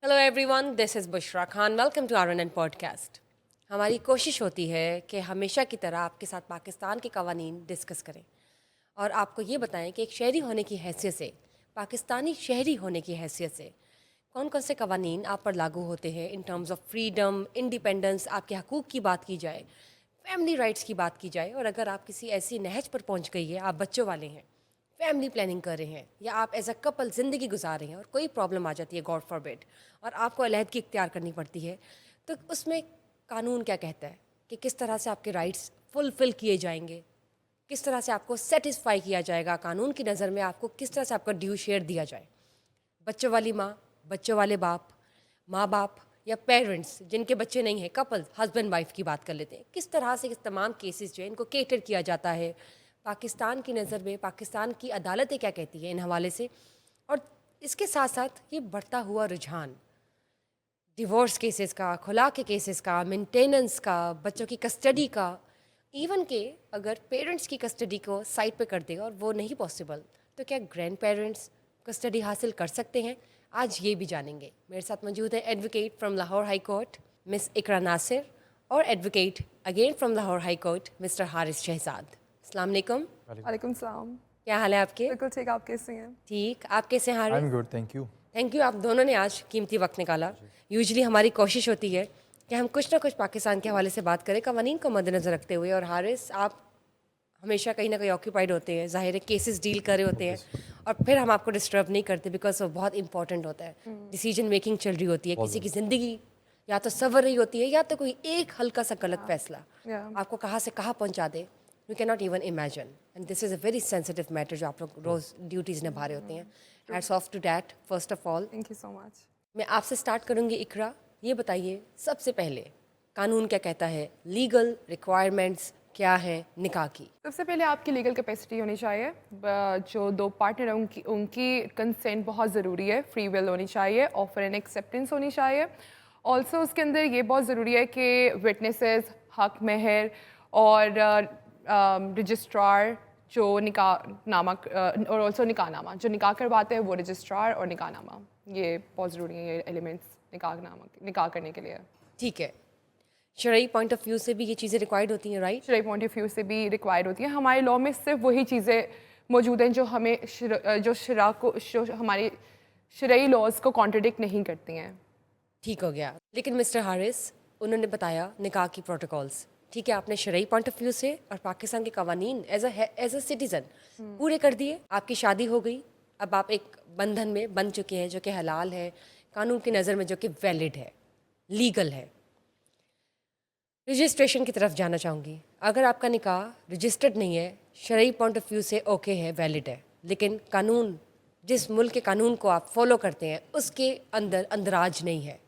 Hello everyone, this is Bushra Khan. Welcome to RNN podcast. हमारी कोशिश होती है कि हमेशा की तरह आपके साथ पाकिस्तान के कवानीन डिस्कस करें और आपको ये बताएं कि एक शहरी होने की हैसियत से, पाकिस्तानी शहरी होने की हैसियत से कौन कौन से कवानीन आप पर लागू होते हैं in terms of freedom, independence, आपके हकूक़ की बात की जाए, फैमिली राइट्स की बात की जाए। और अगर आप किसी ऐसी नहज पर पहुंच गई है, आप बच्चों वाले हैं, फैमिली प्लानिंग कर रहे हैं, या आप एज अ कपल ज़िंदगी गुजार रहे हैं और कोई प्रॉब्लम आ जाती है, गॉड फॉरबिड, और आपको अलहदगी इख्तियार करनी पड़ती है, तो उसमें कानून क्या कहता है कि किस तरह से आपके राइट्स फुलफ़िल किए जाएंगे, किस तरह से आपको सेटिस्फाई किया जाएगा, कानून की नज़र में आपको किस तरह से आपका ड्यू शेयर दिया जाए। बच्चों वाली माँ, बच्चों वाले बाप, माँ बाप या पेरेंट्स जिनके बच्चे नहीं हैं, कपल, हस्बैंड वाइफ की बात कर लेते हैं, किस तरह से इस तमाम केसेस जो है इनको केटर किया जाता है पाकिस्तान की नज़र में, पाकिस्तान की अदालतें क्या कहती है इन हवाले से। और इसके साथ साथ ये बढ़ता हुआ रुझान डिवोर्स केसेस का, खुला के केसेस का, मेंटेनेंस का, बच्चों की कस्टडी का, इवन के अगर पेरेंट्स की कस्टडी को साइड पे कर दे और वो नहीं पॉसिबल, तो क्या ग्रैंड पेरेंट्स कस्टडी हासिल कर सकते हैं? आज ये भी जानेंगे। मेरे साथ मौजूद है advocate from Lahore high court miss Iqra Nasir और advocate again from Lahore high court mister Haris Shahzad. अस्सलाम वालेकुम। वालेकुम सलाम। क्या हाल है आपके? बिल्कुल ठीक, आप कैसे हैं? ठीक, आप कैसे हैं I Haris? Am good, thank you. Thank you, आप दोनों ने आज कीमती वक्त निकाला। यूजली हमारी कोशिश होती है कि हम कुछ ना कुछ पाकिस्तान के हवाले से बात करें कवानीन को मद्देनज़र रखते हुए, और हारिस आप हमेशा कहीं ना कहीं ऑक्यूपाइड होते हैं, ज़ाहिर है केसेस डील कर रहे होते हैं, और फिर हम आपको डिस्टर्ब नहीं करते बिकॉज वो बहुत इंपॉर्टेंट होता है। डिसीजन मेकिंग चल रही होती है, किसी की ज़िंदगी या तो सवर रही होती है, या तो कोई एक हल्का सा गलत फैसला Yeah. आपको कहाँ से कहाँ पहुँचा दे, you can not even imagine, and this is a very sensitive matter जो आप लोग रोज़ ड्यूटीज़ निभा रहे होते हैं। Hats off to that first of all. Thank you so much. मैं आपसे स्टार्ट करूंगी इकरा, ये बताइए सबसे पहले कानून क्या कहता है, लीगल रिक्वायरमेंट्स क्या है निकाह की? सबसे पहले आपकी लीगल कैपेसिटी होनी चाहिए। जो दो पार्टनर हैं उनकी कंसेंट बहुत ज़रूरी है, फ्री विल होनी चाहिए, ऑफर एंड एक्सेप्टेंस होनी चाहिए। ऑल्सो उसके अंदर ये बहुत ज़रूरी है कि विटनेसेस, हक महर और रजिस्ट्रार जो निकाहनामा और ऑल्सो निकाहनामा जो निकाह करवाते हैं वो रजिस्ट्रार और निकाहनामा, ये बहुत ज़रूरी है, ये एलिमेंट्स निकाह करने के लिए। ठीक है, शरई पॉइंट ऑफ व्यू से भी ये चीज़ें रिक्वायर्ड होती हैं, राइट? शरई पॉइंट ऑफ व्यू से भी रिक्वायर्ड होती है। हमारे लॉ में सिर्फ वही चीज़ें मौजूद हैं जो हमें जो हमारे शरई लॉज को कॉन्ट्रडिक्ट नहीं करती हैं। ठीक हो गया। लेकिन मिस्टर हारिस, उन्होंने बताया निकाह की प्रोटोकॉल्स, ठीक है, आपने शरई पॉइंट ऑफ व्यू से और पाकिस्तान के कवानीन एज अ सिटीज़न पूरे कर दिए, आपकी शादी हो गई, अब आप एक बंधन में बन चुके हैं जो कि हलाल है, कानून की नज़र में जो कि वैलिड है, लीगल है। रजिस्ट्रेशन की तरफ जाना चाहूँगी। अगर आपका निकाह रजिस्टर्ड नहीं है, शरई पॉइंट ऑफ व्यू से ओके है, वैलिड है, लेकिन कानून, जिस मुल्क के कानून को आप फॉलो करते हैं उसके अंदर अंदराज नहीं है।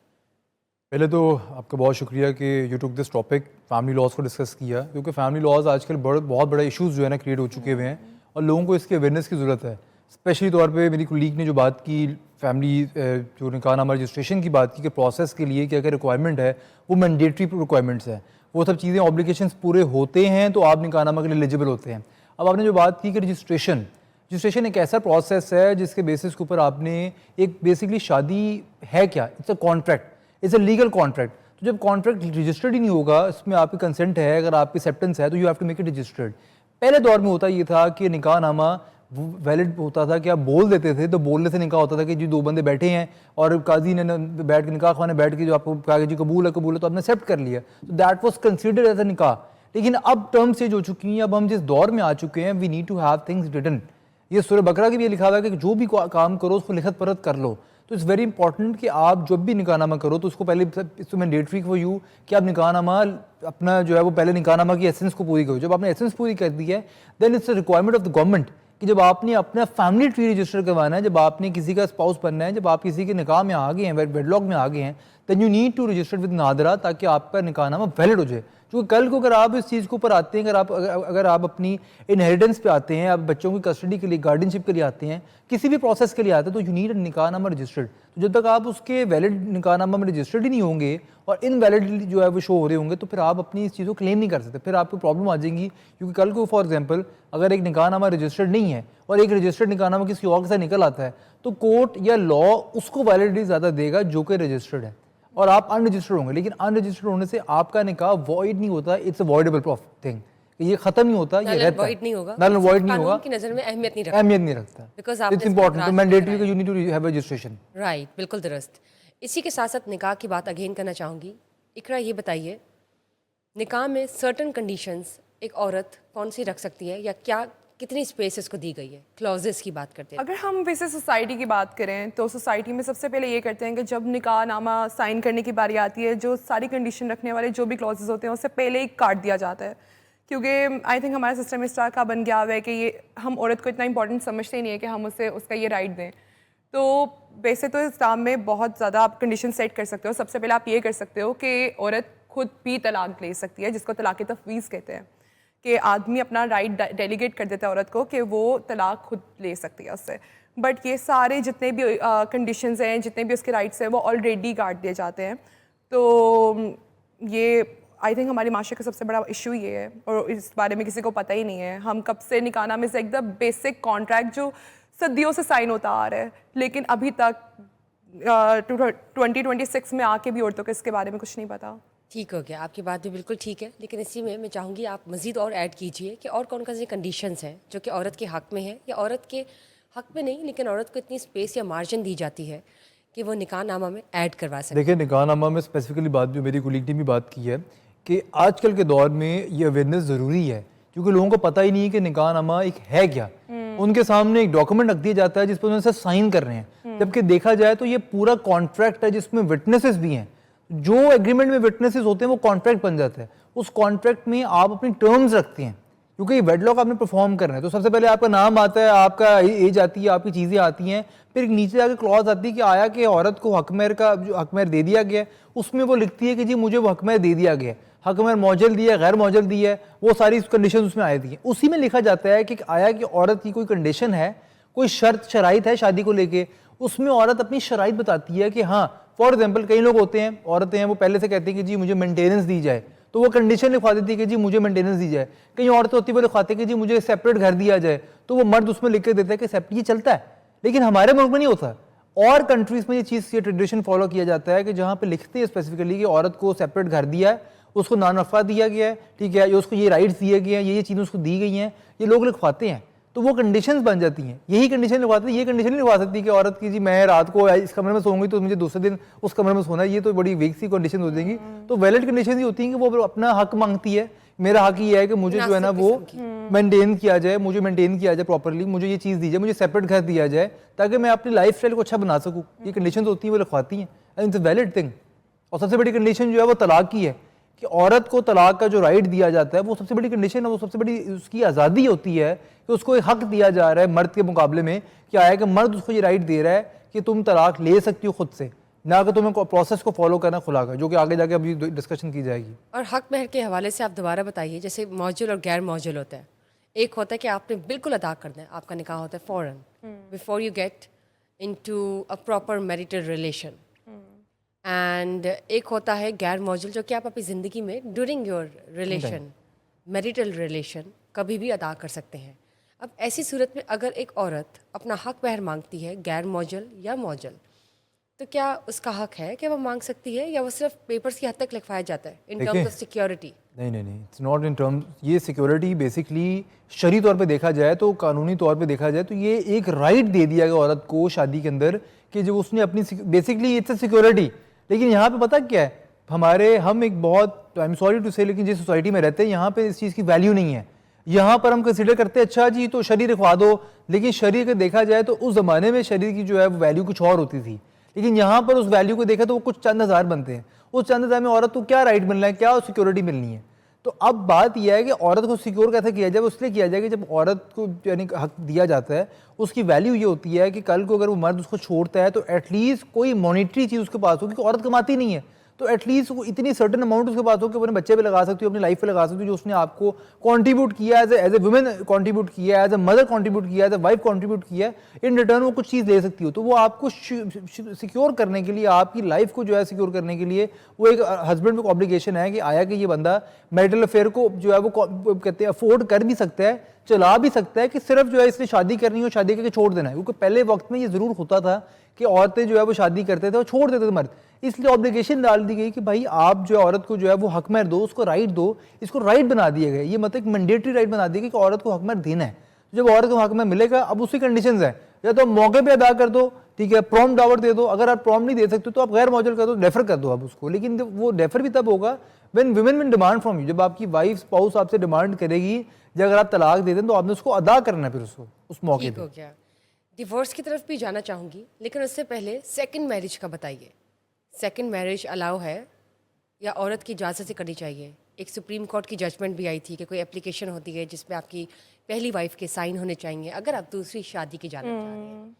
पहले तो आपका बहुत शुक्रिया कि you took this topic, family laws को डिस्कस किया, क्योंकि फैमिली लॉज आजकल बहुत बड़ा इश्यूज़ जो है ना क्रिएट हो चुके हुए हैं और लोगों को इसकी अवेयरनेस की ज़रूरत है। स्पेशली तौर पे मेरी कुलीग ने जो बात की, फैमिली जो निकाहनामा रजिस्ट्रेशन की बात की कि प्रोसेस के लिए क्या क्या रिक्वायरमेंट है, वो मैंडेटरी रिक्वायरमेंट्स हैं, वो सब चीज़ें ऑब्लिगेशंस पूरे होते हैं तो आप निकाहनामा के लिए एलिजिबल होते हैं। अब आपने जो बात की कि रजिस्ट्रेशन एक ऐसा प्रोसेस है जिसके बेसिस के ऊपर आपने एक बेसिकली शादी है क्या, it's a contract, it's a legal contract. तो जब कॉन्ट्रैक्ट रजिस्टर्ड ही नहीं होगा, इसमें आपकी कंसेंट है, अगर आपकी एक्सेप्टेंस है, तो you have to make it registered. पहले दौर में होता ये था कि निकाहनामा वैलिड होता था कि आप बोल देते थे, तो बोलने से निकाह होता था कि जी दो बंदे बैठे हैं और काजी ने बैठ के निकाह खाने बैठ के जो आपको कहा कि जी कबूल है तो आपने एक्सेप्ट कर लिया, तो that was considered as a nikah. लेकिन अब टर्म चेंज हो चुकी हैं, अब हम जिस दौर में आ चुके हैं, we need to have things written. ये सूरह बकरा की भी लिखा हुआ है कि जो भी काम करो उसको लिखत परत कर लो। तो इट्स वेरी इंपॉर्टेंट कि आप जब भी निकाहनामा करो तो उसको पहले इट्स मैंडेटरी फॉर यू कि आप निकाहनामा अपना जो है वो पहले निकाहनामा की एसेंस को पूरी करो। जब आपने एसेंस पूरी कर दी है, then it's a requirement of the government कि जब आपने अपना फैमिली ट्री रजिस्टर करवाना है, जब आपने किसी का स्पाउस बनना है, जब आप किसी के निकाह में आ गए हैं, वेडलॉक में आ गए हैं, then you need to register with NADRA, ताकि आपका निकाहनामा वैलिड हो जाए। क्योंकि कल को अगर आप इस चीज़ के ऊपर आते हैं, अगर आप अपनी इनहेरिटेंस पे आते हैं, आप बच्चों की कस्टडी के लिए, गार्डियनशिप के लिए आते हैं, किसी भी प्रोसेस के लिए आते हैं, तो यू नीड निकाहनामा रजिस्टर्ड। तो जब तक आप उसके वैलिड निकाहनामा में रजिस्टर्ड ही नहीं होंगे और इनवैलिड जो है वो शो हो रहे होंगे, तो फिर आप अपनी इस चीज़ को क्लेम नहीं कर सकते, फिर आपको प्रॉब्लम आ जाएंगी। क्योंकि कल को फॉर एग्जाम्पल अगर एक निकाहनामा रजिस्टर्ड नहीं है और एक रजिस्टर्ड निकाहनामा किसी और के साथ निकल आता है तो कोर्ट या लॉ उसको वैलिडिटी ज़्यादा देगा जो कि रजिस्टर्ड है, और आप अनरजिस्टर्ड होंगे। लेकिन अनरजिस्टर्ड होने से आपका निकाह वॉइड नहीं होता, इट्स अ वॉइडेबल थिंग, ये खत्म नहीं होता, ये रहता है, नहीं होगा, नल वॉइड नहीं होगा, कानून की नज़र में अहमियत नहीं रखता, अहमियत नहीं रखता, बिकॉज इट्स इंपॉर्टेंट, तो मैंडेटरी कि you need to have registration. Right, बिल्कुल दुरुस्त। इसी के साथ साथ निकाह की बात अगेन करना चाहूँगी। इकरा ये बताइए, निकाह में सर्टन कंडीशंस एक औरत कौन सी रख सकती है, या क्या कितनी स्पेस इसको दी गई है? क्लॉजेस की बात करते हैं। अगर हम वैसे सोसाइटी की बात करें तो सोसाइटी में सबसे पहले ये करते हैं कि जब निकाह नामा साइन करने की बारी आती है, जो सारी कंडीशन रखने वाले जो भी क्लॉजेस होते हैं उससे पहले ही काट दिया जाता है, क्योंकि आई थिंक हमारा सिस्टम इस तरह का बन गया हुआ है कि ये हम औरत को इतना इंपॉर्टेंट समझते ही नहीं है कि हम उसे उसका ये राइट दें। तो वैसे तो इस्लाम में बहुत ज़्यादा आप कंडीशन सेट कर सकते हो। सबसे पहले आप ये कर सकते हो कि औरत खुद भी तलाक ले सकती है, जिसको तलाक तफवीज़ कहते हैं, कि आदमी अपना राइट डेलीगेट कर देता है औरत को कि वो तलाक खुद ले सकती है उससे। बट ये सारे जितने भी कंडीशंस हैं, जितने भी उसके राइट्स हैं, वो ऑलरेडी काट दिए जाते हैं। तो ये आई थिंक हमारे माशरे का सबसे बड़ा इशू ये है, और इस बारे में किसी को पता ही नहीं है। हम कब से निकाह में से एकदम बेसिक कॉन्ट्रैक्ट जो सदियों से साइन होता आ रहा है, लेकिन अभी तक 2026 में आके भी औरतों को इसके बारे में कुछ नहीं पता। ठीक हो गया, आपकी बात भी बिल्कुल ठीक है, लेकिन इसी में मैं चाहूँगी आप मज़ीद और ऐड कीजिए कि और कौन कौन सी कंडीशंस हैं जो कि औरत के हक़ में है, या औरत के हक़ में नहीं लेकिन औरत को इतनी स्पेस या मार्जिन दी जाती है कि वो निकाहनामा में ऐड करवा सके। देखिए, निकाहनामा में स्पेसिफिकली बात जो मेरी कुलीग ने भी बात की है कि आजकल के दौर में ये अवेयरनेस ज़रूरी है, क्योंकि लोगों को पता ही नहीं है कि निकाहनामा एक है क्या। उनके सामने एक डॉक्यूमेंट रख दिया जाता है जिस पर उन्होंने साइन कर रहे हैं, जबकि देखा जाए तो ये पूरा कॉन्ट्रैक्ट है जिसमें विटनेसेस भी हैं। जो एग्रीमेंट में विटनेसेस होते हैं वो कॉन्ट्रैक्ट बन जाता है। उस कॉन्ट्रैक्ट में आप अपनी टर्म्स रखते हैं, क्योंकि वेडलॉक आपने परफॉर्म करना है। तो सबसे पहले आपका नाम आता है, आपका एज आती है, आपकी चीज़ें आती हैं, फिर नीचे जाके क्लॉज आती है कि आया कि औरत को हकमेर का जो हकमेर दे दिया गया है, उसमें वो लिखती है कि जी मुझे वो हकमेर दे दिया गया है, हकमेर मौजल दिया है, गैर मौजल दिया है, वो सारी कंडीशन उसमें आई थी। उसी में लिखा जाता है कि आया कि औरत की कोई कंडीशन है, कोई शर्त शराइत है शादी को लेके, उसमें औरत अपनी शराइत बताती है कि हाँ, फॉर एग्जाम्पल कई लोग होते हैं, औरतें हैं, वो पहले से कहती हैं कि जी मुझे मेंटेनेंस दी जाए, तो वो कंडीशन लिखवा देती है कि जी मुझे मेंटेनेंस दी जाए। कई औरतें होती है वो लिखवाते हैं कि जी मुझे सेपरेट घर दिया जाए, तो वो मर्द उसमें लिख के देता है कि सेपरेट। ये चलता है, लेकिन हमारे मुल्क में नहीं होता। और कंट्रीज में ये चीज़, ये ट्रेडिशन फॉलो किया जाता है कि जहाँ पे लिखते हैं स्पेसिफिकली कि औरत को सेपरेट घर दिया है, उसको नानफा दिया गया है, ठीक है, या उसको ये राइट्स दिए गए हैं, ये चीज़ें उसको दी गई हैं, ये लोग लिखवाते हैं, तो वो कंडीशंस बन जाती हैं। यही कंडीशन लिखवाते हैं। ये कंडीशन नहीं लिखवा सकती कि औरत की जी मैं रात को इस कमरे में सोऊंगी तो मुझे दूसरे दिन उस कमरे में सोना है, ये तो बड़ी वीक सी कंडीशन हो जाएगी। तो वैलिड कंडीशन ये होती हैं कि वो अपना हक मांगती है, मेरा हक ये है कि मुझे जो है ना वो मेंटेन किया जाए, मुझे मेंटेन किया जाए प्रॉपरली, मुझे ये चीज़ दी जाए, मुझे सेपरेट घर दिया जाए ताकि मैं अपनी लाइफ स्टाइल को अच्छा बना सकूँ। ये कंडीशन होती हैं, वो लिखवाती हैं, and it's a valid thing. और सबसे बड़ी कंडीशन जो है वो तलाक की है, कि औरत को तलाक का जो राइट दिया जाता है वो सबसे बड़ी कंडीशन है, वो सबसे बड़ी उसकी आज़ादी होती है कि उसको एक हक दिया जा रहा है मर्द के मुकाबले में, क्या है कि मर्द उसको ये राइट दे रहा है कि तुम तलाक ले सकती हो खुद से, ना कि तुम्हें प्रोसेस को फॉलो करना खुला का, जो कि आगे जाके अभी डिस्कशन की जाएगी। और हक महर के हवाले से आप दोबारा बताइए, जैसे मौजूल और गैर मौजूल होता है। एक होता है कि आपने बिल्कुल अदा करना है, आपका निकाह होता है फ़ौरन before you get into a proper marital relation, and एक होता है गैर मौजूल, जो कि आप अपनी ज़िंदगी में during your relation, marital relation, कभी भी अदा कर सकते हैं। अब ऐसी सूरत में अगर एक औरत अपना हक महर मांगती है, गैर मौजूल या मौजूल, तो क्या उसका हक है कि वो मांग सकती है, या वो सिर्फ पेपर्स की हद तक लिखवाया जाता है इन टर्म्स ऑफ सिक्योरिटी? नहीं, इट्स नॉट इन टर्म्स। ये सिक्योरिटी बेसिकली शरई तौर पे देखा जाए तो, कानूनी तौर पे देखा जाए तो ये एक राइट दे दिया गया औरत को शादी के अंदर कि जो उसने अपनी बेसिकली इट्स सिक्योरिटी। लेकिन यहाँ पे पता क्या है, हम एक बहुत, आई एम सॉरी टू से, लेकिन जिस सोसाइटी में रहते हैं यहाँ पे इस चीज़ की वैल्यू नहीं है। यहाँ पर हम कंसिडर करते हैं अच्छा जी तो शरीर लिखवा दो, लेकिन शरीर को देखा जाए तो उस ज़माने में शरीर की जो है वैल्यू कुछ और होती थी, लेकिन यहाँ पर उस वैल्यू को देखा तो वो कुछ चंद हज़ार बनते हैं। उस चंद हज़ार में औरत को क्या राइट मिलना है, क्या सिक्योरिटी मिलनी है। तो अब बात यह है कि औरत को सिक्योर कैसे किया जाए, उसलिए किया जाए कि जब औरत को यानी हक दिया जाता है, उसकी वैल्यू ये होती है कि कल को अगर वो मर्द उसको छोड़ता है तो एटलीस्ट कोई मॉनिटरी चीज़ उसके पास हो, क्योंकि औरत कमाती नहीं है, तो एटलीस्ट वो इतनी सर्टन अमाउंट उसके पास हो कि वो अपने बच्चे पे लगा सकती हो, अपनी लाइफ पे लगा सकती हो, जो उसने आपको कंट्रीब्यूट किया एज ए वुमेन कंट्रीब्यूट किया है, एज ए मदर कंट्रीब्यूट किया है, एज ए वाइफ कंट्रीब्यूट किया है, इन रिटर्न वो कुछ चीज़ ले सकती हो। तो वो आपको सिक्योर करने के लिए, आपकी लाइफ को जो है सिक्योर करने के लिए, वो एक हस्बैंड में ऑब्लिगेशन है कि आया कि ये बंदा मैरिटल अफेयर को जो है वो कहते हैं अफोर्ड कर भी सकता है, चला भी सकता है कि सिर्फ जो है इसने शादी करनी है और शादी करके छोड़ देना है, क्योंकि पहले वक्त में ये ज़रूर होता था कि औरतें जो है वो शादी करते थे और छोड़ देते थे मर्द। इसलिए ऑब्लिगेशन डाल दी गई कि भाई आप जो है औरत को जो है वो हक महर दो, उसको राइट दो, इसको राइट बना दिया गया। ये मतलब एक मैंडेटरी राइट बना दिया गया कि औरत को हक महर देना है। जब औरत को हक महर मिलेगा, अब उसकी कंडीशंस है, या तो मौके पे अदा कर दो, ठीक है, प्रॉम्प्ट डावर दे दो, अगर आप प्रॉम्प्ट नहीं दे सकते तो आप गैर मौजूद कर दो, डेफर कर दो आप उसको। लेकिन वो डेफर भी तब होगा when women will demand from you, जब आपकी वाइफ स्पाउस आपसे डिमांड करेगी, जब अगर आप तलाक दे दें तो आपने उसको अदा करना है फिर उसको उस मौके ठीक पे। हो गया। डिवोर्स की तरफ भी जाना चाहूँगी, लेकिन उससे पहले सेकंड मैरिज का बताइए। सेकंड मैरिज अलाउ है या औरत की इजाज़त से करनी चाहिए? एक सुप्रीम कोर्ट की जजमेंट भी आई थी कि कोई एप्लीकेशन होती है जिसमें आपकी पहली वाइफ के साइन होने चाहिए अगर आप दूसरी शादी की जाना चाह रहे हैं।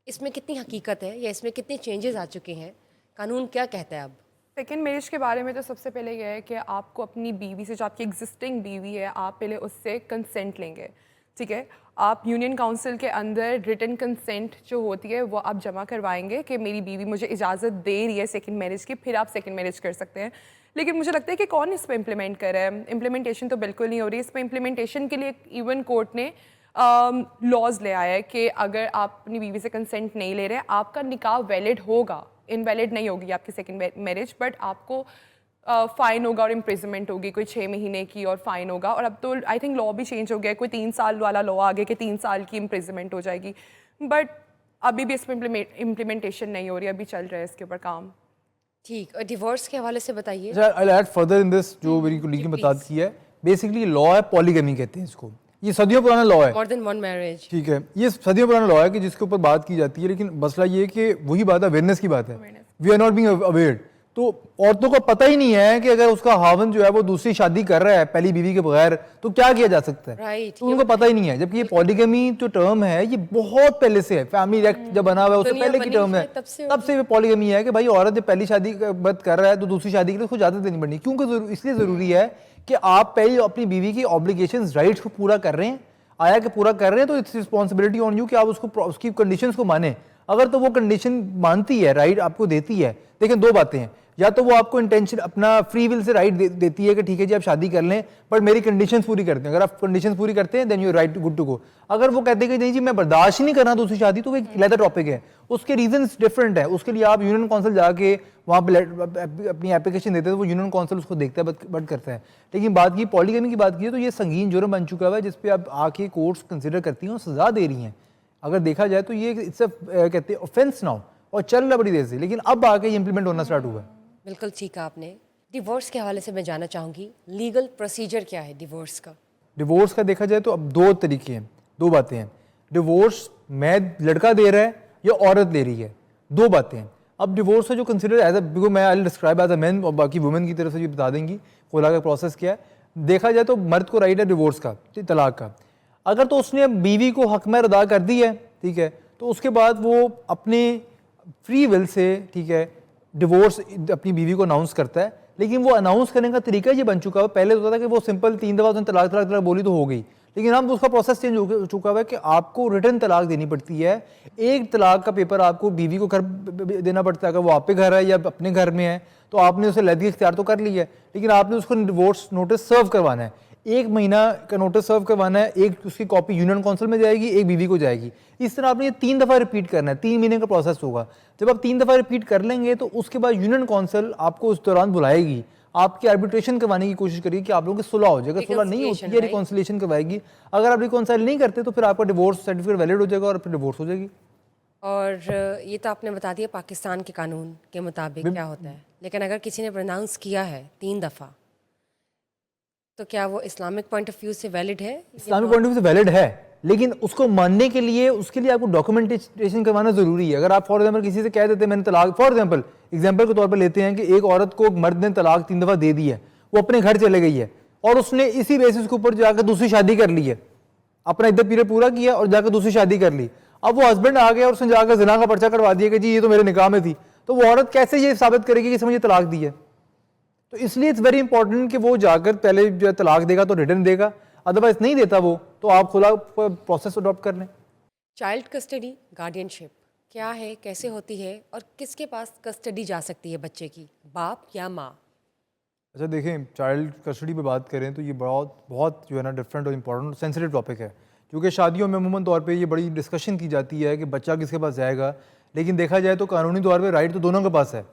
इसमें कितनी हकीकत है या इसमें कितने चेंजेस आ चुके हैं? कानून क्या कहता है अब? सेकेंड मैरिज के बारे में तो सबसे पहले यह है कि आपको अपनी बीवी से, जो आपकी एग्जिस्टिंग बीवी है, आप पहले उससे कंसेंट लेंगे, ठीक है। आप यूनियन काउंसिल के अंदर रिटन कंसेंट जो होती है वो आप जमा करवाएंगे कि मेरी बीवी मुझे इजाज़त दे रही है सेकंड मैरिज की, फिर आप सेकंड मैरिज कर सकते हैं। लेकिन मुझे लगता है कि कौन इस पर इम्प्लीमेंट कर रहा है? इम्प्लीमेंटेशन तो बिल्कुल नहीं हो रही। इस पर इम्प्लीमेंटेशन के लिए इवन कोर्ट ने लॉज ले आया है कि अगर आप अपनी बीवी से कंसेंट नहीं ले रहे, आपका निकाह वैलिड होगा, इनवैलिड नहीं होगी आपकी सेकंड मैरिज, बट आपको फ़ाइन होगा और इम्प्रिजनमेंट होगी कोई 6 महीने की, और फ़ाइन होगा। और अब तो आई थिंक लॉ भी चेंज हो गया है, कोई 3 साल वाला लॉ आ गया कि 3 साल की इम्प्रिजनमेंट हो जाएगी। बट अभी भी इस पर इम्प्लीमेंटेशन नहीं हो रही, अभी चल रहा है इसके ऊपर काम। ठीक, और डिवोर्स के हवाले से बताइए। अच्छा, I add further in this, जो मेरी कोलीग ने बता please. की है, बेसिकली लॉ है पॉलीगमी कहते हैं इसको। ये सदियों पुराना लॉ है, मोर देन वन मैरिज। ठीक है, ये सदियों पुराना लॉ है कि जिसके ऊपर बात की जाती है। लेकिन मसला ये है कि वही बात है, अवेयरनेस की बात है। We are not being awared. तो औरतों को पता ही नहीं है कि अगर उसका हावन जो है वो दूसरी शादी कर रहा है पहली बीवी के बगैर, तो क्या किया जा सकता है। Right, तो उनको पता ही नहीं है। जबकि ये पॉलीगमी जो टर्म है ये बहुत पहले से है, फैमिली एक्ट जब बना हुआ है उससे दुनिया पहले की बनी टर्म है, है। तब से ये पॉलीगमी है कि भाई औरत जब पहली शादी कर रहा है तो दूसरी शादी के लिए उसको इजाजत देनी पड़नी। क्योंकि इसलिए जरूरी है कि आप पहले अपनी बीवी की ऑब्लिगेशंस, राइट्स को पूरा कर रहे हैं, आया कि पूरा कर रहे हैं, तो इट्स रिस्पॉन्सिबिलिटी ऑन यू कि आप उसकी कंडीशंस को माने। अगर तो वो कंडीशन मानती है, राइट आपको देती है, लेकिन दो बातें हैं, या तो वो आपको इंटेंशन अपना फ्री विल से राइट देती है कि ठीक है जी आप शादी कर लें, बट मेरी कंडीशंस पूरी करते हैं। अगर आप कंडीशंस पूरी करते हैं then you right good to go. अगर वो कहते हैं कि नहीं जी मैं बर्दाश्त ही नहीं करना दूसरी शादी, तो वो एक अलग टॉपिक है, उसके रीजंस डिफरेंट है। उसके लिए आप यूनियन काउंसिल जाके वहाँ पे अपनी एप्लीकेशन देते हैं, तो वो यूनियन काउंसिल उसको देखता है, बट करता है। लेकिन बात की पॉलीगमी की बात की है तो ये संगीन जुर्म बन चुका है जिसपे अब आके कोर्ट्स कंसिडर करती हैं और सजा दे रही हैं। अगर देखा जाए तो ये इट्स कहते हैं ऑफेंस नाउ, और चल रहा बड़ी देर से, लेकिन अब आके ये इंप्लीमेंट होना स्टार्ट हुआ है। बिल्कुल ठीक कहा आपने। डिवोर्स के हवाले से मैं जानना चाहूँगी, लीगल प्रोसीजर क्या है डिवोर्स का? डिवोर्स का देखा जाए तो अब दो तरीके हैं, दो बातें हैं। डिवोर्स मैं लड़का दे रहा है या औरत ले रही है, दो बातें हैं। अब डिवोर्स है जो कंसिडर एज बिकॉज मैं I describe as a man, और बाकी वुमेन की तरफ से भी बता देंगी खुला का प्रोसेस क्या है। देखा जाए तो मर्द को राइट है डिवोर्स का, तलाक का। अगर तो उसने बीवी को हक महर अदा कर दी है, ठीक है, तो उसके बाद वो अपने फ्री विल से, ठीक है, डिवोर्स अपनी बीवी को अनाउंस करता है। लेकिन वो अनाउंस करने का तरीका ये बन चुका है, पहले होता था कि वो सिंपल 3 दफ़ा उसने तलाक तलाक तलाक बोली तो हो गई, लेकिन अब उसका प्रोसेस चेंज हो चुका है कि आपको रिटर्न तलाक देनी पड़ती है। एक तलाक का पेपर आपको बीवी को घर देना पड़ता है, अगर वो आप पे घर है या अपने घर में है तो आपने उसे लैदगी इख्तियार तो कर ली है, लेकिन आपने उसको डिवोर्स नोटिस सर्व करवाना है। 1 महीना का नोटिस सर्व करवाना है, एक उसकी कॉपी यूनियन काउंसिल में जाएगी, एक बीवी को जाएगी। इस तरह आपने ये 3 दफ़ा रिपीट करना है, 3 महीने का प्रोसेस होगा। जब आप 3 दफ़ा रिपीट कर लेंगे तो उसके बाद यूनियन काउंसिल आपको उस दौरान बुलाएगी, आपकी आर्बिट्रेशन करवाने की कोशिश करेगी कि आप लोगों की सुलह हो जाए। अगर सुलह नहीं होती है रिकॉन्सिलिएशन करवाएगी। अगर आप रिकॉन्साइल नहीं करते तो फिर आपका डिवोर्स सर्टिफिकेट वैलिड हो जाएगा और फिर डिवोर्स हो जाएगी। और ये तो आपने बता दिया पाकिस्तान के कानून के मुताबिक क्या होता है, लेकिन अगर किसी ने प्रोनाउंस किया है 3 दफ़ा, तो क्या वो इस्लामिक पॉइंट ऑफ व्यू से वैलिड है? इस्लामिक पॉइंट ऑफ व्यू से वैलिड है, लेकिन उसको मानने के लिए उसके लिए आपको डॉक्यूमेंटेशन करवाना जरूरी है। अगर आप फॉर एग्जाम्पल किसी से कह देते हैं मैंने तलाक, फॉर एग्जाम्पल के तौर पर लेते हैं कि एक औरत को मर्द ने तलाक 3 दफ़ा दे दी है, वो अपने घर चले गई है और उसने इसी बेसिस के ऊपर जाकर दूसरी शादी कर ली है, अपना इद्दत पीरियड पूरा किया और जाकर दूसरी शादी कर ली। अब वो हस्बैंड आ गया और उसने जाकर जिना का पर्चा करवा दिया कि जी ये तो मेरे निकाह में थी, तो वो औरत कैसे ये साबित करेगी कि इसने मुझे तलाक दी है? तो इसलिए इट्स वेरी इंपॉर्टेंट कि वो जाकर पहले जो है तलाक देगा तो रिटर्न देगा, अदरवाइज नहीं देता वो तो आप खुला प्रोसेस अडॉप्ट कर लें। चाइल्ड कस्टडी, गार्डियनशिप क्या है, कैसे होती है और किसके पास कस्टडी जा सकती है बच्चे की, बाप या माँ? अच्छा देखें, चाइल्ड कस्टडी पे बात करें तो ये बहुत बहुत जो है ना डिफरेंट और इम्पोर्टेंट सेंसिटिव टॉपिक है, क्योंकि शादियों में अमूमन तौर पे ये बड़ी डिस्कशन की जाती है कि बच्चा किसके पास जाएगा, लेकिन देखा जाए तो कानूनी तौर पे राइट तो दोनों के पास है।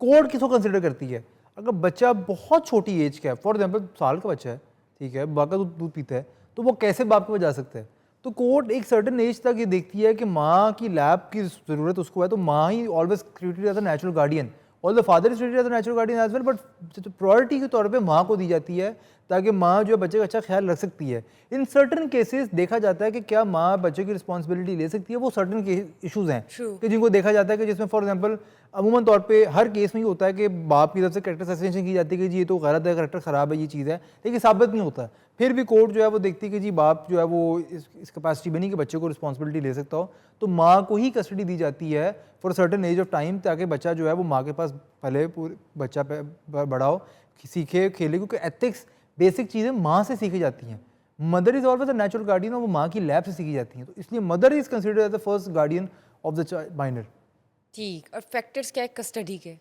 कोर्ट किसको कंसिडर करती है? अगर बच्चा बहुत छोटी एज का है, फॉर एग्जाम्पल साल का बच्चा है, ठीक है, बाप का दूध पीता है, तो वो कैसे बाप के पास जा सकता है? तो कोर्ट एक सर्टेन एज तक ये देखती है कि माँ की लैब की ज़रूरत उसको है, तो माँ ही always treated as a natural guardian, और the father is treated as a natural guardian as well, but priority के तौर पे माँ को दी जाती है ताकि माँ जो है बच्चे का अच्छा ख्याल रख सकती है। इन सर्टन केसेस देखा जाता है कि क्या माँ बच्चे की रिस्पॉन्सिबिलिटी ले सकती है, वो सर्टन इशूज़ हैं कि जिनको देखा जाता है कि जिसमें फॉर एग्जांपल अमूमन तौर पे हर केस में ये होता है कि बाप की तरफ से कैरेक्टर असैसिनेशन की जाती है कि जी ये तो गलत है, कैरेक्टर ख़राब है, ये चीज़ है, लेकिन साबित नहीं होता। फिर भी कोर्ट जो है वो देखती है कि जी बाप जो है वो इस कैपेसिटी बनी कि बच्चे को रिस्पॉन्सिबिलिटी ले सकता हो, तो माँ को ही कस्टडी दी जाती है for certain age of time, ताकि बच्चा जो है वो माँ के पास पले पूरे बच्चा बड़ा हो, सीखे, खेले, क्योंकि एथिक्स बेसिक चीज़ें माँ से सीखी जाती हैं। Mother is always a natural guardian, और वो माँ की लैब से सीखी जाती हैं, तो इसलिए mother is considered as the first guardian of the minor. ठीक, और फैक्टर्स क्या है कस्टडी के?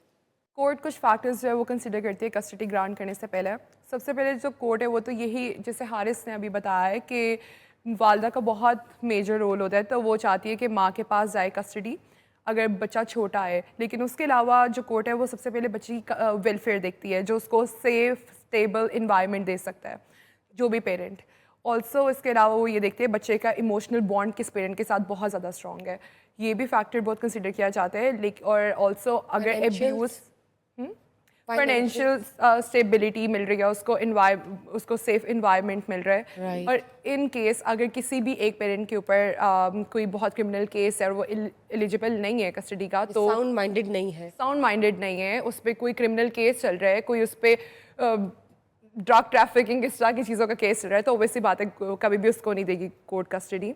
कोर्ट कुछ फैक्टर्स जो है वो कंसिडर करती है कस्टडी ग्रांट करने से पहले। सबसे पहले जो कोर्ट है वो तो यही, जैसे हारिस ने अभी बताया है कि वालदा का बहुत मेजर रोल होता है, तो वो चाहती है कि माँ के पास जाए कस्टडी अगर बच्चा छोटा है। लेकिन उसके अलावा जो कोर्ट है वो सबसे पहले बच्ची का वेलफेयर देखती है, जो उसको सेफ स्टेबल इन्वायरमेंट दे सकता है जो भी पेरेंट। ऑल्सो इसके अलावा वो ये देखते हैं बच्चे का इमोशनल बॉन्ड किस पेरेंट के साथ बहुत ज़्यादा स्ट्रॉन्ग है, ये भी फैक्टर बहुत कंसिडर किया जाता है। लेकिन और ऑल्सो अगर एब्यूज़, फाइनेंशियल स्टेबिलिटी मिल रही है उसको, उसको सेफ इन्वायरमेंट मिल रहा है। Right. और इन केस अगर किसी भी एक पेरेंट के ऊपर कोई बहुत क्रिमिनल केस है और वो एलिजिबल नहीं है कस्टडी का, तो साउंड माइंडेड नहीं है, साउंड माइंडेड नहीं है, उस पर कोई क्रिमिनल केस चल रहा है, कोई उस पर ड्रग ट्रैफिकिंग इस तरह की चीज़ों का केस चल रहा है, तो वैसी बात है कभी भी उसको नहीं देगी कोर्ट कस्टडी।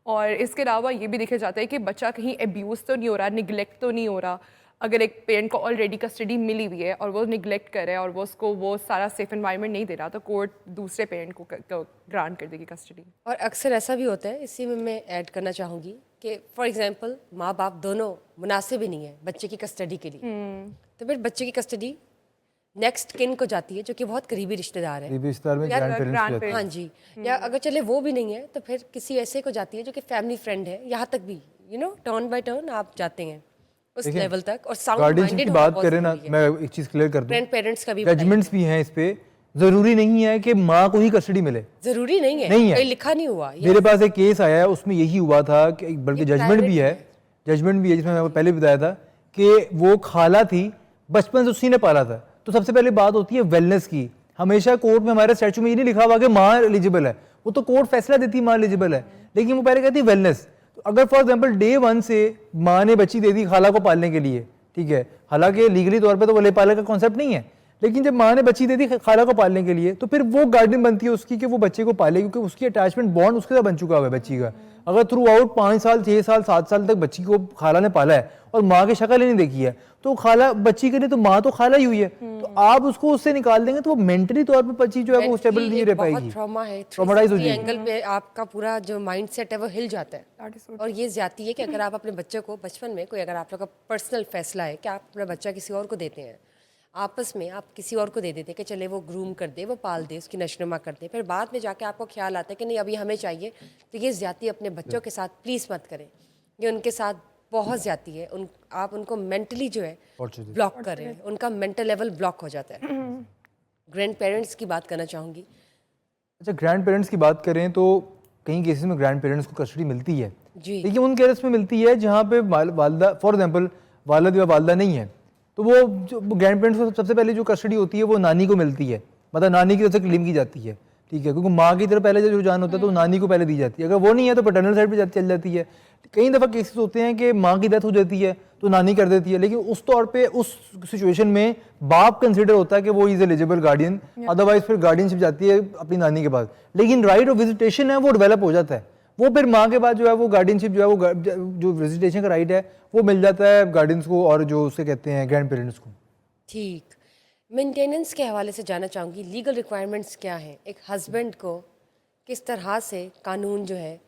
और इसके अलावा ये भी देखा जाता है कि बच्चा कहीं एब्यूज़ तो नहीं हो रहा, निगलेक्ट तो नहीं हो रहा। अगर एक पेरेंट को ऑलरेडी कस्टडी मिली हुई है और वो निगलेक्ट करे और वो उसको वो सारा सेफ एनवायरनमेंट नहीं दे रहा, तो कोर्ट दूसरे पेरेंट को ग्रांट कर देगी कस्टडी। और अक्सर ऐसा भी होता है, इसी में मैं ऐड करना चाहूँगी कि फॉर एग्जांपल माँ बाप दोनों मुनासिब ही नहीं है बच्चे की कस्टडी के लिए, तो फिर बच्चे की कस्टडी नेक्स्ट किन को जाती है जो कि बहुत करीबी रिश्तेदार है, करीबी रिश्तेदार में या ग्रैंड हाँ जी, या अगर चले वो भी नहीं है तो फिर किसी ऐसे को जाती है जो कि फैमिली फ्रेंड है, यहाँ तक भी टर्न बाय टर्न आप जाते हैं उस लेवल तक। और साउंड गार्डियनशिप माइंडेड की बात करें ना, मैं एक चीज़ क्लियर कर दूं, ग्रैंड पेरेंट्स का भी जजमेंट्स भी हैं इस पे, जरूरी नहीं है कि माँ को ही कस्टडी मिले, जरूरी नहीं है, नहीं है। कहीं लिखा नहीं हुआ। मेरे पास एक केस आया है, उसमें यही हुआ था कि बल्कि जजमेंट भी है जिसमें मैंने पहले बताया था कि वो खाला थी, बचपन से उसी ने पाला था। तो सबसे पहले बात होती है वेलनेस की। हमेशा कोर्ट में हमारे स्टैचू में ये नहीं लिखा हुआ कि माँ एलिजिबल है, वो तो कोर्ट फैसला देती है माँ एलिजिबल है, लेकिन वो पहले कहती है वेलनेस। तो अगर फॉर एग्जाम्पल डे 1 से माँ ने बच्ची दे दी खाला को पालने के लिए, ठीक है, हालांकि लीगली तौर पे तो वो ले पाले का कॉन्सेप्ट नहीं है, लेकिन जब माँ ने बच्ची दे दी खाला को पालने के लिए, तो फिर वो गार्डियन बनती है उसकी कि वो बच्चे को पाले, क्योंकि उसकी अटैचमेंट बॉन्ड उसके साथ बन चुका है बच्ची का। अगर थ्रू आउट 5 साल 6 साल 7 साल तक बच्ची को खाला ने पाला है और माँ की शक्ल ही नहीं देखी है, तो खाला बच्ची के लिए तो माँ तो खाला ही हुई है, तो आप उसको उससे निकाल देंगे तो वो मेंटली तौर पे बच्ची जो है वो स्टेबल नहीं रह पाएगी, ट्रॉमा है, ट्रॉमेटाइज हो जाएगी। एंगल पे आपका पूरा जो माइंडसेट है वो हिल जाता है। और ये ज्यादा है कि अगर आप अपने बच्चे को बचपन में कोई, अगर आप लोग का पर्सनल फैसला है कि आप अपना बच्चा किसी और को देते हैं, आपस में आप किसी और को दे देते कि चले वो ग्रूम कर दे, वो पाल दे, उसकी नशनुमा कर दे, फिर बाद में जाके आपको ख्याल आता है कि नहीं अभी हमें चाहिए, तो ये ज्यादती अपने बच्चों के साथ प्लीज़ मत करें, ये उनके साथ बहुत ज्यादती है। आप उनको मेंटली जो है ब्लॉक कर रहे हैं, उनका मेंटल लेवल ब्लॉक हो जाता है। ग्रैंड पेरेंट्स की बात करना चाहूँगी। अच्छा, ग्रैंड पेरेंट्स की बात करें तो कई केसेस में ग्रैंड पेरेंट्स को कस्टडी मिलती है जी, लेकिन उन केसेस में मिलती है जहाँ पे वालदा फॉर एग्जाम्पल वालिद या वालदा नहीं है, तो वो जो ग्रैंड पेरेंट्स को सबसे पहले जो कस्टडी होती है वो नानी को मिलती है, मतलब नानी की तरफ से क्लेम की जाती है, ठीक है, क्योंकि माँ की तरफ पहले जो रुझान होता है तो नानी को पहले दी जाती है। अगर वो नहीं है तो पैटर्नल साइड पे चल जाती है। कई दफ़ा केसेस होते हैं कि माँ की डेथ हो जाती है तो नानी कर देती है, लेकिन उस तौर पे उस सिचुएशन में बाप कंसिडर होता है कि वो इज एलिजिबल गार्डियन, अदरवाइज फिर गार्डियनशिप जाती है अपनी नानी के पास। लेकिन राइट ऑफ विजिटेशन है वो डेवलप हो जाता है, वो फिर माँ के बाद जो है वो गार्डियनशिप जो है वो जो विजिटेशन का राइट है वो मिल जाता है गार्डियंस को और जो उसे कहते हैं ग्रैंड पेरेंट्स को। ठीक, मेंटेनेंस के हवाले से जानना चाहूँगी, लीगल रिक्वायरमेंट्स क्या हैं? एक हस्बैंड को किस तरह से कानून जो है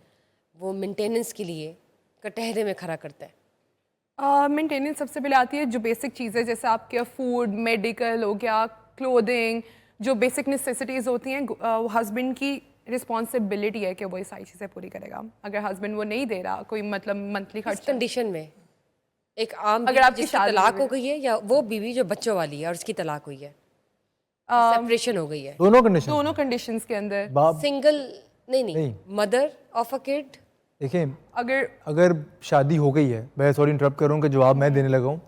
वो मेंटेनेंस के लिए कटहरे में खड़ा करता है? मेंटेनेंस सबसे पहले आती है जो बेसिक चीज़ें, जैसे आपके फूड, मेडिकल हो गया, क्लोथिंग, जो बेसिक नेसेसिटीज़ होती हैं, हस्बैंड की रिस्पॉन्सिबिलिटी है कि वो ये सारी चीज़ें पूरी करेगा। अगर हस्बैंड वो नहीं दे रहा, कोई मतलब मंथली इस खर्च, कंडीशन में एक आम अगर बीवी आपकी जिसकी शादी तलाक हुई हो गई है, या वो बीवी जो बच्चों वाली है और उसकी तलाक हुई है, सेपरेशन हो गई है, दोनों कंडीशन दोनों कंडीशंस के अंदर बाप सिंगल नहीं नहीं। मदर ऑफ अ किड, देखिए, अगर अगर शादी हो गई है, मैं सॉरी इंटरप्ट कर रहा हूँ कि जवाब मैं देने लगा हूँ,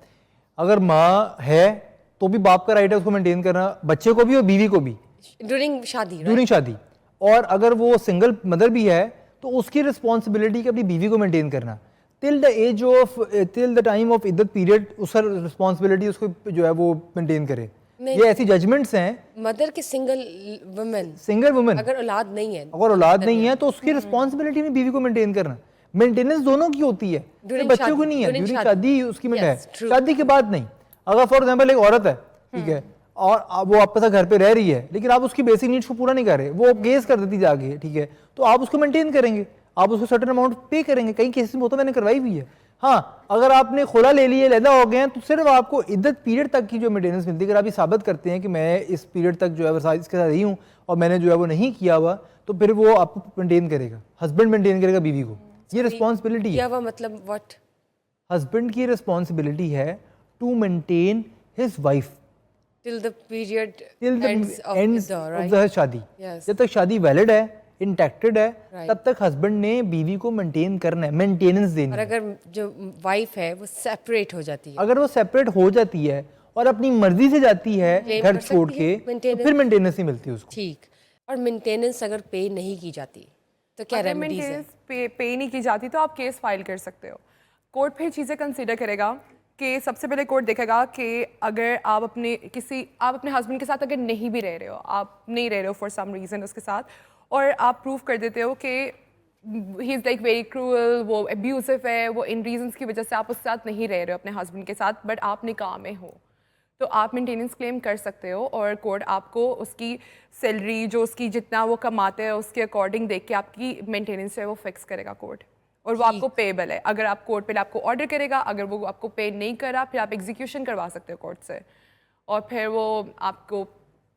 अगर माँ है तो भी बाप का राइट है उसको मेंटेन करना, बच्चे को भी और बीवी को भी ड्यूरिंग शादी, right? ड्यूरिंग शादी। और अगर वो सिंगल मदर भी है तो उसकी रिस्पॉन्सिबिलिटी कि अपनी बीवी को मेंटेन करना till the time of iddat period, उसका रिस्पॉन्सिबिलिटी उसको जो है वो मेंटेन करे। ये ऐसी जजमेंट्स हैं। मदर के सिंगल वुमेन, सिंगल वुमेन अगर औलाद नहीं है, अगर औलाद नहीं है तो उसकी रिस्पॉन्सिबिलिटी में बीवी को मेंटेन करना, मेंटेनेंस दोनों की होती है, During बच्चों शादी, को नहीं है, during ड्यूरिंग शादी। शादी उसकी में है, Yes, true. शादी के बाद नहीं। अगर फॉर एग्जांपल एक औरत है, ठीक है, और वो आपके साथ घर पे रह रही है लेकिन आप उसकी बेसिक नीड्स को पूरा नहीं कर रहे, वो केस कर देती जाके, ठीक है, तो आप उसको मेंटेन करेंगे, आप उसको सर्टेन अमाउंट पे करेंगे। कई केसेस में होता, मैंने करवाई हुई है। हाँ, अगर आपने खुला ले लिया, लैदा हो गए हैं, तो सिर्फ आपको इद्दत पीरियड तक की जो मेंटेनेंस मिलती है। अगर आप ये साबित करते हैं कि मैं इस पीरियड तक जो है इसके साथ रही हूँ और मैंने जो है वो नहीं किया हुआ, तो फिर वो आपको मेंटेन करेगा, हस्बैंड मेंटेन करेगा बीवी को। ये रिस्पॉन्सिबिलिटी है। क्या हुआ मतलब व्हाट? हस्बैंड की रिस्पॉन्सिबिलिटी है to maintain his wife till the period till the ends of ends the of right. The shaadi. Yes. जब तक शादी वैलिड है, इंटैक्टेड है, Right. तब तक हस्बैंड ने बीवी को मेंटेन करना है, मेंटेनेंस देनी और है। अगर जो वाइफ है वो सेपरेट हो जाती है, अगर वो सेपरेट हो जाती है और अपनी मर्जी से जाती है Claim घर कर छोड़ सकती है के, तो maintenance? फिर मेंटेनेंस नहीं मिलती उसको। ठीक। और मेंटेनेंस अगर पे नहीं की जाती तो क्या अगर रेमेडीज है? मेंटेनेंस पे नहीं की जाती तो आप केस फाइल कर सकते हो। कोर्ट फिर चीज़ें कंसीडर करेगा कि सबसे पहले कोर्ट देखेगा कि अगर आप अपने हस्बैंड के साथ अगर नहीं भी रह रहे हो, आप नहीं रह रहे हो फॉर सम रीज़न उसके साथ, और आप प्रूव कर देते हो कि he is like very cruel, वो अब्यूसिव है, वो इन रीजंस की वजह से आप उसके साथ नहीं रह रहे हो अपने हस्बैंड के साथ, बट आप निकाह में हो, तो आप मेंटेनेंस क्लेम कर सकते हो। और कोर्ट आपको उसकी सैलरी, जो उसकी जितना वो कमाते हैं, उसके अकॉर्डिंग देख के आपकी मेंटेनेंस है वो फिक्स करेगा कोर्ट, और वो आपको पेबल है। अगर आप कोर्ट पहले आपको ऑर्डर करेगा, अगर वो आपको पे नहीं करा, फिर आप एग्जीक्यूशन करवा सकते हो कोर्ट से, और फिर वो आपको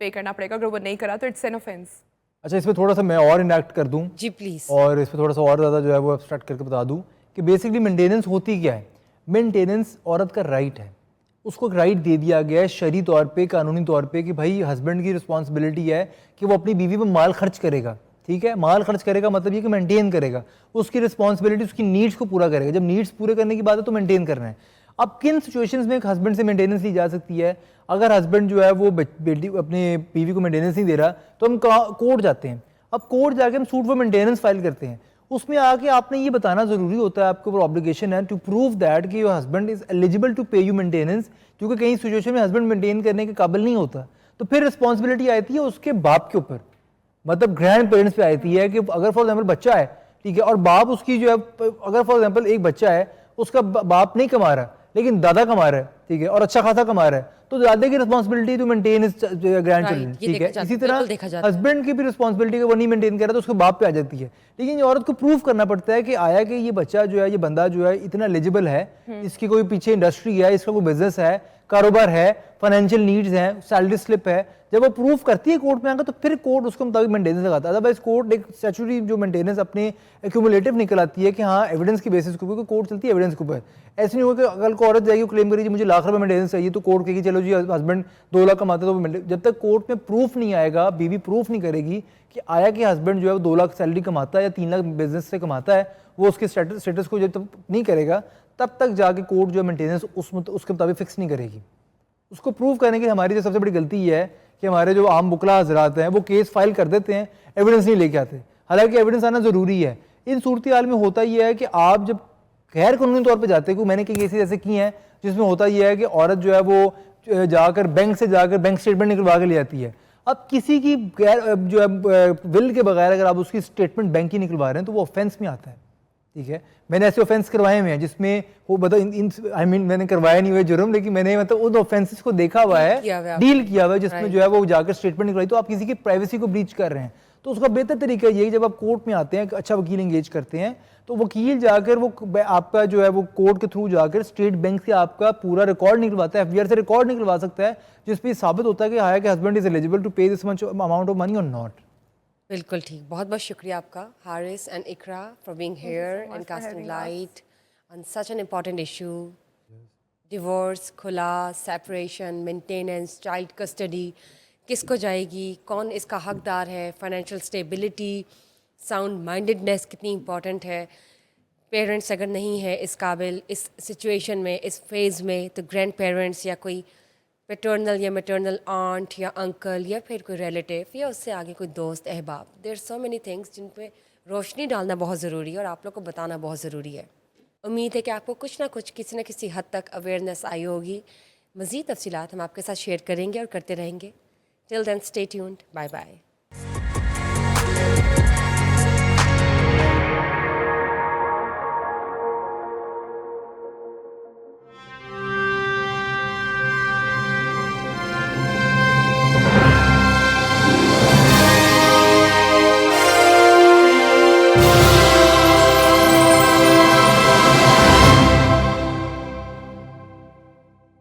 पे करना पड़ेगा। अगर वो नहीं करा तो इट्स एन ऑफेंस। अच्छा, इसमें थोड़ा सा मैं और इनैक्ट कर दूं जी प्लीज। और इसमें थोड़ा सा और ज़्यादा जो है वो एब्स्ट्रैक्ट करके बता दूं कि बेसिकली मेंटेनेंस होती क्या है। मेंटेनेंस औरत का राइट है, उसको एक राइट दे दिया गया है शरई तौर पे, कानूनी तौर पे, कि भाई हस्बैंड की रिस्पॉन्सिबिलिटी है कि वो अपनी बीवी पर माल खर्च करेगा। ठीक है, माल खर्च करेगा मतलब ये कि मेंटेन करेगा, उसकी रिस्पॉन्सिबिलिटी उसकी नीड्स को पूरा करेगा। जब नीड्स पूरे करने की बात है तो मेंटेन करना है। अब किन सिचुएशंस में एक हस्बैंड से मेंटेनेंस ली जा सकती है? अगर हस्बैंड जो है वो बेटी अपने बीवी को मेंटेनेंस नहीं दे रहा तो हम कोर्ट जाते हैं। अब कोर्ट जाके हम सूट फॉर मेंटेनेंस फाइल करते हैं। उसमें आके आपने ये बताना जरूरी होता है, आपके ऊपर ऑब्लिगेशन है टू प्रूव दैट कि your husband is eligible to pay you maintenance, क्योंकि कई सिचुएशन में हस्बैंड मेंटेन करने के काबिल नहीं होता, तो फिर रिस्पॉन्सिबिलिटी आती है उसके बाप के ऊपर, मतलब ग्रैंड पेरेंट्स पे आती है कि अगर फॉर एग्जाम्पल बच्चा है, ठीक है, और बाप उसकी जो है, अगर फॉर एग्जाम्पल एक बच्चा है, उसका बाप नहीं कमा रहा लेकिन दादा कमा रहा है, ठीक है, और अच्छा खासा कमा रहा है, तो दादा की responsibility to maintain his grandchildren, ठीक है। इसी तरह हस्बैंड की भी रिस्पॉन्सिबिलिटी वो नहीं मेंटेन कर रहा तो उसके बाप पे आ जाती है। लेकिन ये औरत को प्रूव करना पड़ता है कि आया कि ये बच्चा जो है, ये बंदा जो है इतना एलिजिबल है, इसकी कोई पीछे इंडस्ट्री है, इसका कोई बिजनेस है, कारोबार है, फाइनेंशियल नीड्स हैं, सैलरी स्लिप है। जब वो प्रूफ करती है कोर्ट में आकर तो फिर कोर्ट उसको मुताबिक मेंटेनेंस लगाता है। अदरवाइज कोर्ट एक स्टैट्यूटरी जो मेंटेनेंस अपने एक्यूमुलेटिव निकल आती है कि हाँ एविडेंस की बेसिस के ऊपर, कोर्ट चलती है एविडेंस के ऊपर। ऐसे नहीं होगा कि कल को औरत जाएगी क्लेम करेगी मुझे लाख रुपए मेंटेनेंस चाहिए, तो कोर्ट कहेगी चलो जी हस्बैंड 2 लाख कमाते तो जब तक कोर्ट में प्रूफ नहीं आएगा, बीवी प्रूफ नहीं करेगी कि आया कि हस्बैंड जो है 2 लाख सैलरी कमाता है या 3 लाख बिजनेस से कमाता है, वो उसके स्टेटस को जब तक नहीं करेगा तब तक जाके कोर्ट जो है मेंटेनेंस उसके मुताबिक फिक्स नहीं करेगी। उसको प्रूव करने की हमारी जो सबसे बड़ी गलती ये है कि हमारे जो आम बुकला हजरात हैं वो केस फाइल कर देते हैं, एविडेंस नहीं लेके आते। हालांकि एविडेंस आना जरूरी है। इन सूरत हाल में होता यह है कि आप जब गैर कानूनी तौर पे जाते हैं, मैंने कई केसेस ऐसे किए हैं जिसमें होता यह है कि औरत जो है वो जाकर बैंक से जाकर बैंक स्टेटमेंट निकलवा के ले आती है। अब किसी की गैर जो है विल के बगैर अगर आप उसकी स्टेटमेंट बैंक की निकलवा रहे हैं तो वो ऑफेंस में आता है, ठीक है। मैंने ऐसे ऑफेंस करवाए हुए हैं जिसमें वो मतलब आई मीन मैंने करवाया नहीं हुआ जुर्म, लेकिन मैंने मतलब उन ऑफेंसेस को देखा हुआ है, डील किया हुआ है, जिसमें जो है वो जाकर स्टेटमेंट निकलवाई, तो आप किसी की प्राइवेसी को ब्रीच कर रहे हैं। तो उसका बेहतर तरीका ये है जब आप कोर्ट में आते हैं, एक अच्छा वकील इंगेज करते हैं, तो वकील जाकर वो आपका जो है वो कोर्ट के थ्रू जाकर स्टेट बैंक से आपका पूरा रिकॉर्ड निकलवाता है, एफडीआर से रिकॉर्ड निकलवा सकता है, जिस पे साबित होता है कि हाया कि husband is eligible to pay this much amount of money और नॉट। बिल्कुल ठीक, बहुत बहुत शुक्रिया आपका Haris and Iqra for being here and casting light on such an important issue. Divorce, खुला, सेपरेशन, मेंटेनेंस, चाइल्ड कस्टडी किसको जाएगी, कौन इसका हकदार है, फाइनेंशियल स्टेबिलिटी, साउंड माइंडेडनेस कितनी इम्पॉर्टेंट है। पेरेंट्स अगर नहीं है इस काबिल इस सिचुएशन में, इस फेज़ में, तो ग्रैंड पेरेंट्स या कोई पैटर्नल या मैटर्नल आंट या अंकल या फिर कोई रिलेटिव या उससे आगे कोई दोस्त अहबाब, देयर सो मेनी थिंग्स जिन पे रोशनी डालना बहुत ज़रूरी है और आप लोग को बताना बहुत ज़रूरी है। उम्मीद है कि आपको कुछ ना कुछ किसी न किसी हद तक अवेयरनेस आई होगी। मज़ीद तफसीलात हम आपके साथ शेयर करेंगे और करते रहेंगे। Till then stay tuned, bye bye.